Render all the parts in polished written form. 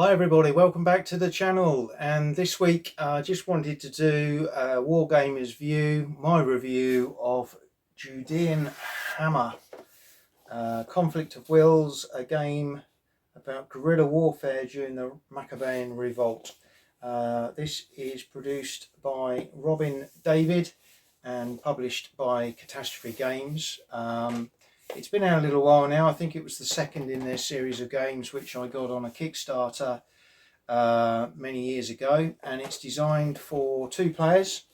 Hi everybody, welcome back to the channel, and this week I just wanted to do a Wargamers view, my review of Judean Hammer, Conflict of Wills, a game about guerrilla warfare during the MaccabeanRevolt. This is produced by RobinDavid and published by CatastropheGames. It's been out a little while now. I think it was the second in their series of games, which I got on a Kickstarter many years ago, and it's designed for 2 players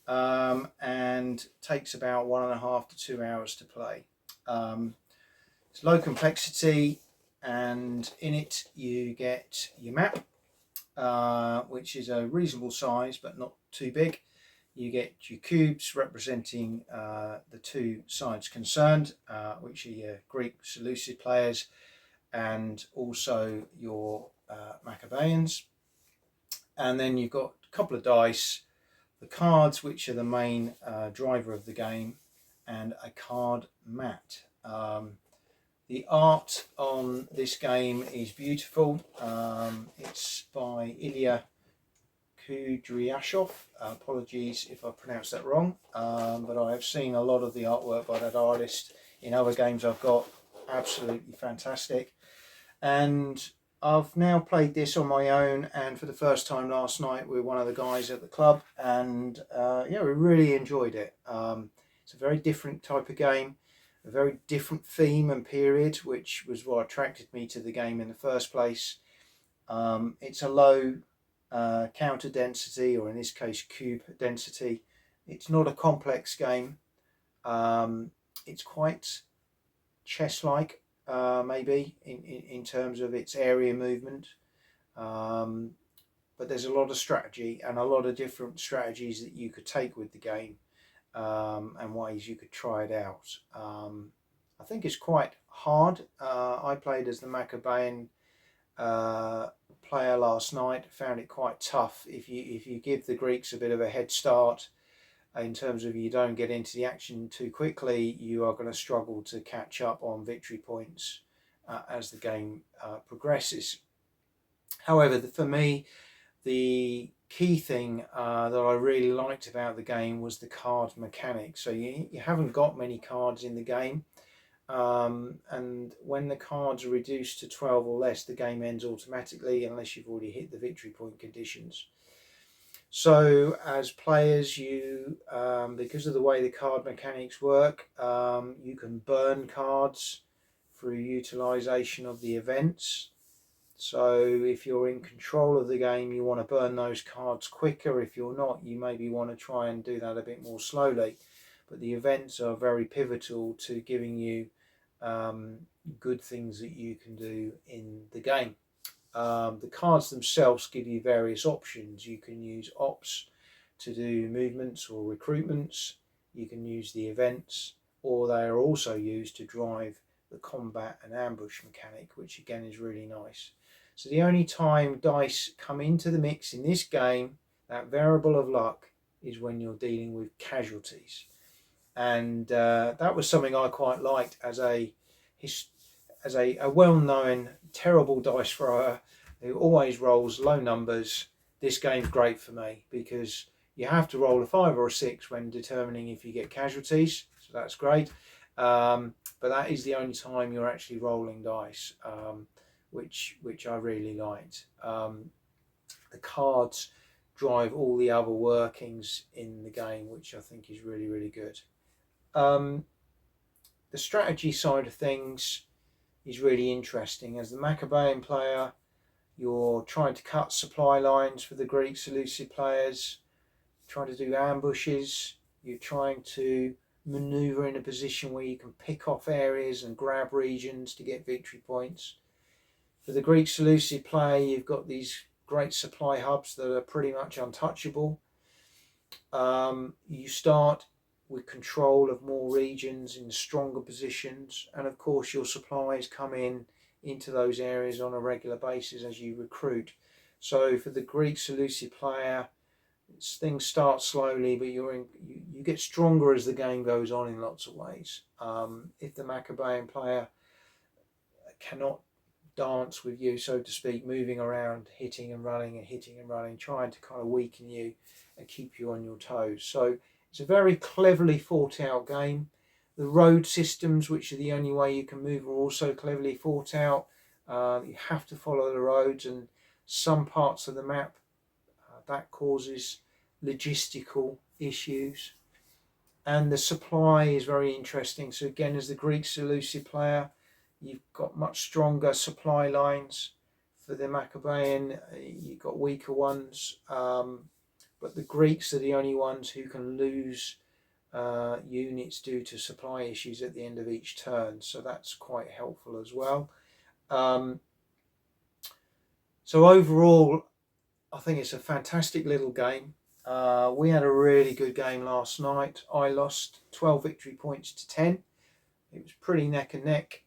and takes about 1.5 to 2 hours to play. It's low complexity, and in it you get your map, which is a reasonable size but not too big. You get your cubes representing the 2 sides concerned, which are your Greek Seleucid players and also your Maccabeans. And then you've got a couple of dice, the cards, which are the main driver of the game, and a card mat. The art on this game is beautiful. It's by Ilya Kudryashov. Apologies if I pronounced that wrong, but I have seen a lot of the artwork by that artist in other games I've got. Absolutely fantastic. And I've now played this on my own, and for the first time last night with one of the guys at the club, and yeah, we really enjoyed it. It's a very different type of game, a very different theme and period, which was what attracted me to the game in the first place. It's a low counter density, or in this case cube density. It's not a complex game. It's quite chess-like, maybe in terms of its area movement, but there's a lot of strategy and a lot of different strategies that you could take with the game, and ways you could try it out. I think it's quite hard. I played as the Maccabean player last night, found it quite tough. If you give the Greeks a bit of a head start in terms of you don't get into the action too quickly, you are going to struggle to catch up on victory points as the game progresses. However, for me, the key thing that I really liked about the game was the card mechanic. So you haven't got many cards in the game, and when the cards are reduced to 12 or less, the game ends automatically unless you've already hit the victory point conditions. So as players, you because of the way the card mechanics work, you can burn cards through utilization of the events. So if you're in control of the game, you want to burn those cards quicker. If you're not, you maybe want to try and do that a bit more slowly. But the events are very pivotal to giving you good things that you can do in the game. The cards themselves give you various options. You can use ops to do movements or recruitments. You can use the events, or they are also used to drive the combat and ambush mechanic, which again is really nice. So the only time dice come into the mix in this game, that variable of luck, is when you're dealing with casualties. And that was something I quite liked as a well-known terrible dice thrower who always rolls low numbers. This game's great for me because you have to roll a 5 or a 6 when determining if you get casualties, so that's great. But that is the only time you're actually rolling dice, which I really liked. The cards drive all the other workings in the game, which I think is really, really good. The strategy side of things is really interesting. As the Maccabean player, you're trying to cut supply lines for the Greek Seleucid players, trying to do ambushes, you're trying to maneuver in a position where you can pick off areas and grab regions to get victory points. For the Greek Seleucid player, you've got these great supply hubs that are pretty much untouchable. You start with control of more regions in stronger positions, and of course your supplies come into those areas on a regular basis as you recruit. So for the Greek Seleucid player, things start slowly, but you get stronger as the game goes on in lots of ways. If the Maccabean player cannot dance with you, so to speak, moving around, hitting and running, trying to kind of weaken you and keep you on your toes. So it's a very cleverly thought out game. The road systems, which are the only way you can move, are also cleverly thought out. You have to follow the roads, and some parts of the map that causes logistical issues. And the supply is very interesting. So again, as the Greek Seleucid player, you've got much stronger supply lines. For the Maccabean, you've got weaker ones. But the Greeks are the only ones who can lose units due to supply issues at the end of each turn. So that's quite helpful as well. So overall, I think it's a fantastic little game. We had a really good game last night. I lost 12 victory points to 10. It was pretty neck and neck.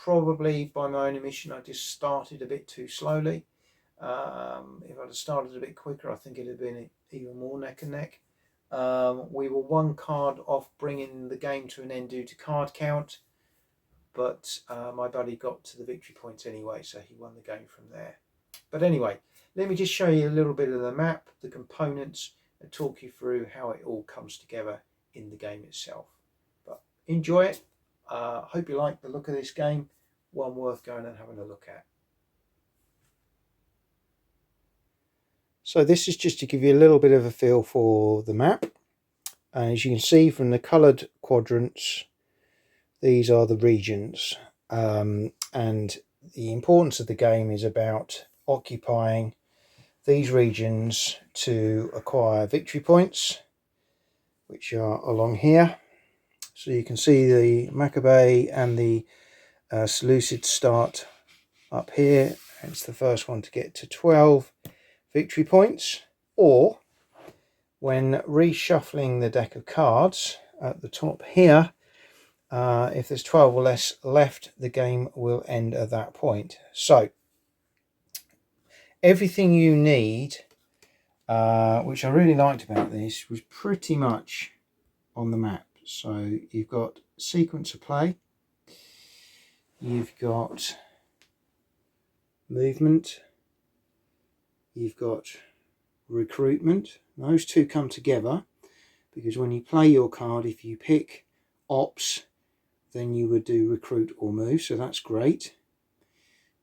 Probably by my own admission, I just started a bit too slowly. If I'd have started a bit quicker, I think it'd have been even more neck and neck. We were one card off bringing the game to an end due to card count, but my buddy got to the victory points anyway, so he won the game from there. But anyway, let me just show you a little bit of the map, the components, and talk you through how it all comes together in the game itself. But enjoy it. Hope you like the look of this game. One worth going and having a look at. So this is just to give you a little bit of a feel for the map. As you can see from the coloured quadrants, these are the regions. And the importance of the game is about occupying these regions to acquire victory points, which are along here. So you can see the Maccabe and the Seleucid start up here. It's the first one to get to 12 victory points. Or when reshuffling the deck of cards at the top here, if there's 12 or less left, the game will end at that point. So everything you need, which I really liked about this, was pretty much on the map. So you've got sequence of play, you've got movement, you've got recruitment. Those two come together because when you play your card, if you pick ops, then you would do recruit or move, so that's great.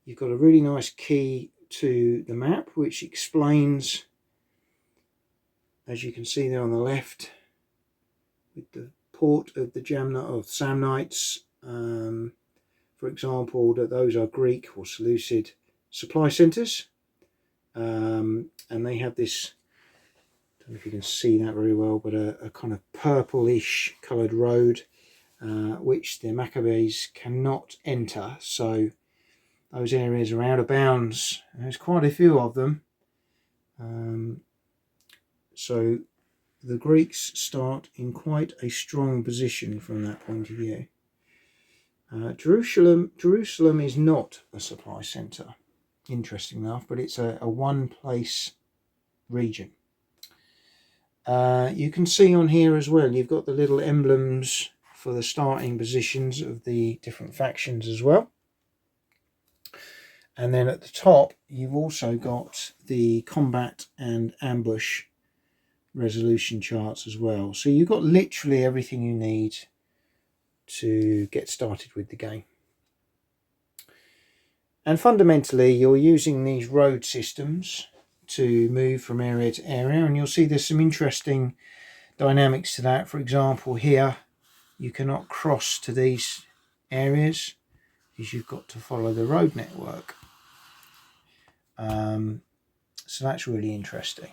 You've got a really nice key to the map which explains, as you can see there on the left, with the port of the Samnites, for example, that those are Greek or Seleucid supply centres, and they have this, I don't know if you can see that very well, but a kind of purplish coloured road which the Maccabees cannot enter, so those areas are out of bounds. There's quite a few of them, so the Greeks start in quite a strong position from that point of view. Jerusalem is not a supply centre, interesting enough, but it's a one place region. You can see on here as well, you've got the little emblems for the starting positions of the different factions as well. And then at the top, you've also got the combat and ambush resolution charts as well. So you've got literally everything you need to get started with the game. And fundamentally, you're using these road systems to move from area to area, and you'll see there's some interesting dynamics to that. For example, here you cannot cross to these areas because you've got to follow the road network. So that's really interesting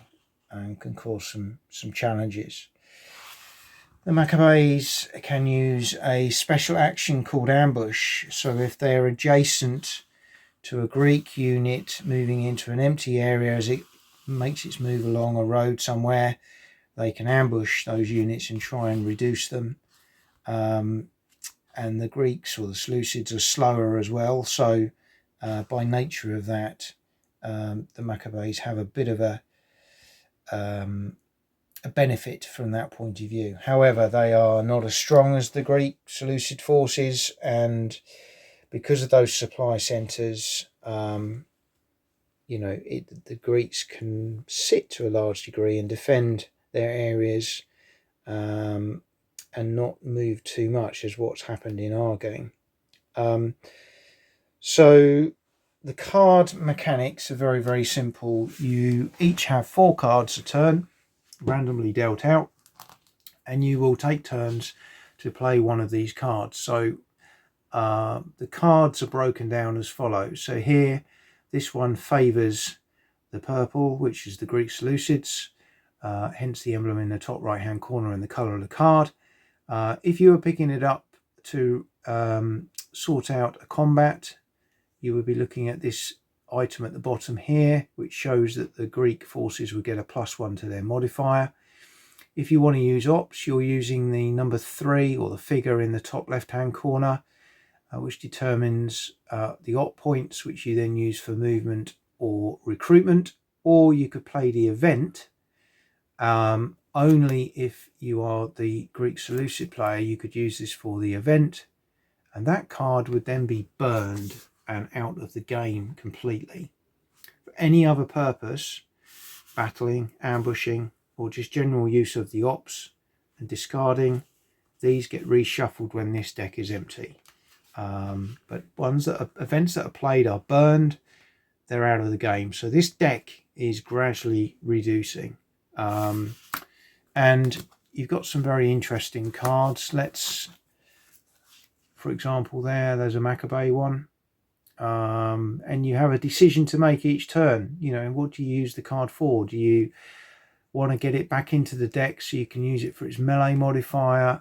and can cause some challenges. The Maccabees can use a special action called ambush. So if they're adjacent to a Greek unit moving into an empty area as it makes its move along a road somewhere, they can ambush those units and try and reduce them. And the Greeks or the Seleucids are slower as well, so by nature of that, the Maccabees have a bit of a benefit from that point of view. However, they are not as strong as the Greek Seleucid forces, and because of those supply centres, you know, the Greeks can sit to a large degree and defend their areas and not move too much, as what's happened in our game. So the card mechanics are very, very simple. You each have 4 cards a turn, randomly dealt out, and you will take turns to play one of these cards. So the cards are broken down as follows. So here, this one favours the purple, which is the Greek Seleucids, hence the emblem in the top right hand corner and the colour of the card. If you were picking it up to sort out a combat, you would be looking at this item at the bottom here, which shows that the Greek forces would get a +1 to their modifier. If you want to use ops, you're using the number 3 or the figure in the top left hand corner, which determines the op points, which you then use for movement or recruitment. Or you could play the event. Only if you are the Greek Seleucid player, you could use this for the event, and that card would then be burned and out of the game completely. For any other purpose, battling, ambushing, or just general use of the ops and discarding, these get reshuffled when this deck is empty. But events that are played are burned, they're out of the game. So this deck is gradually reducing. And you've got some very interesting cards. For example, there's a Maccabe one. And you have a decision to make each turn. You know, what do you use the card for? Do you want to get it back into the deck so you can use it for its melee modifier,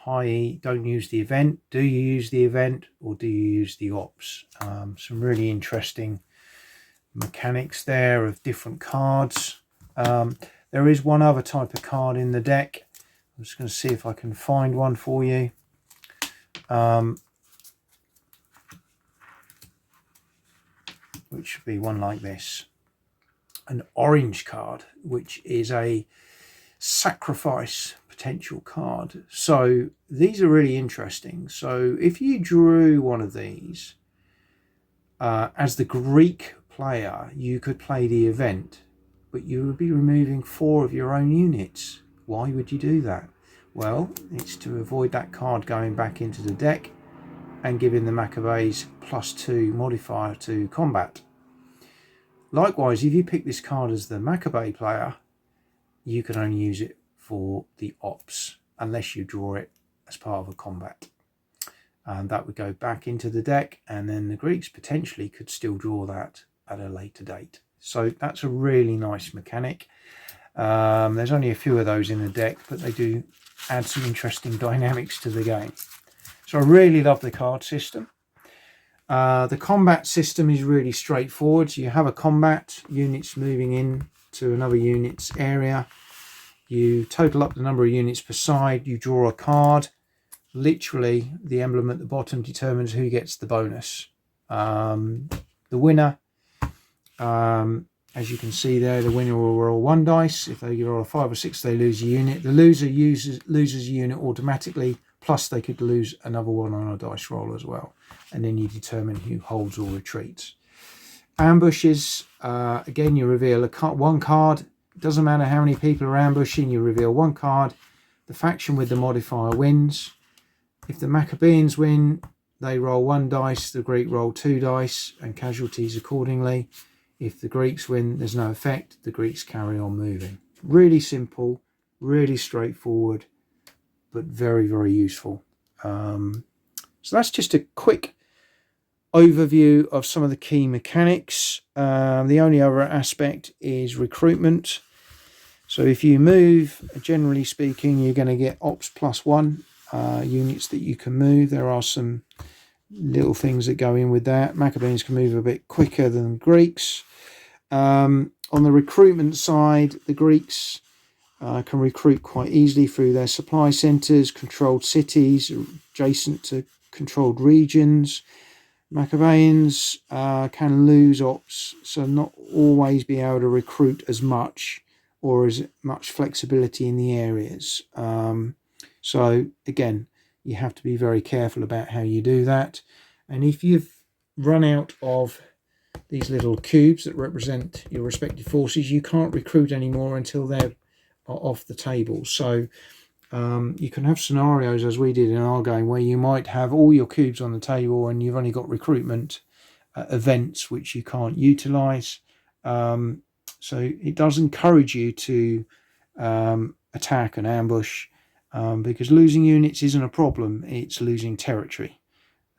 i.e. don't use the event? Do you use the event, or do you use the ops? Some really interesting mechanics there of different cards. There is one other type of card in the deck. I'm just going to see if I can find one for you. Which should be one like this. An orange card, which is a sacrifice potential card. So these are really interesting. So if you drew one of these, as the Greek player, you could play the event, but you would be removing 4 of your own units. Why would you do that? Well, it's to avoid that card going back into the deck and giving the Maccabees +2 modifier to combat. Likewise, if you pick this card as the Maccabe player, you can only use it for the ops unless you draw it as part of a combat. And that would go back into the deck, and then the Greeks potentially could still draw that at a later date. So that's a really nice mechanic. There's only a few of those in the deck, but they do add some interesting dynamics to the game. So I really love the card system. The combat system is really straightforward. So you have a combat, units moving in to another unit's area. You total up the number of units per side. You draw a card. Literally, the emblem at the bottom determines who gets the bonus. The winner, as you can see there, the winner will roll 1 dice. If they roll a 5 or 6, they lose a unit. The loser loses a unit automatically, plus they could lose another one on a dice roll as well. And then you determine who holds or retreats. Ambushes, again, you reveal one card. It doesn't matter how many people are ambushing, you reveal 1 card. The faction with the modifier wins. If the Maccabeans win, they roll 1 dice, the Greek roll 2 dice, and casualties accordingly. If the Greeks win, there's no effect, the Greeks carry on moving. Really simple, really straightforward, but very, very useful. So that's just a quick overview of some of the key mechanics. The only other aspect is recruitment. So if you move, generally speaking, you're going to get ops +1 units that you can move. There are some little things that go in with that. Maccabees can move a bit quicker than Greeks. On the recruitment side, the Greeks can recruit quite easily through their supply centres, controlled cities adjacent to controlled regions. Maccabeans can lose ops, so not always be able to recruit as much or as much flexibility in the areas. So again, you have to be very careful about how you do that. And if you've run out of these little cubes that represent your respective forces, you can't recruit anymore until they're off the table. So you can have scenarios, as we did in our game, where you might have all your cubes on the table and you've only got recruitment events which you can't utilize. So it does encourage you to attack and ambush, because losing units isn't a problem, it's losing territory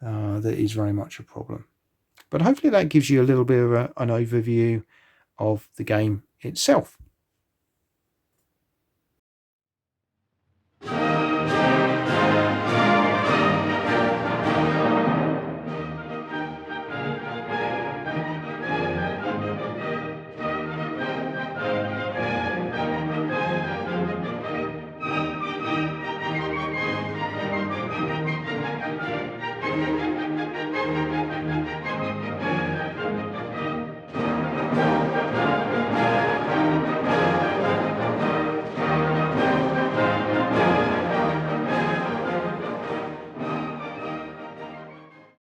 that is very much a problem. But hopefully that gives you a little bit of an overview of the game itself.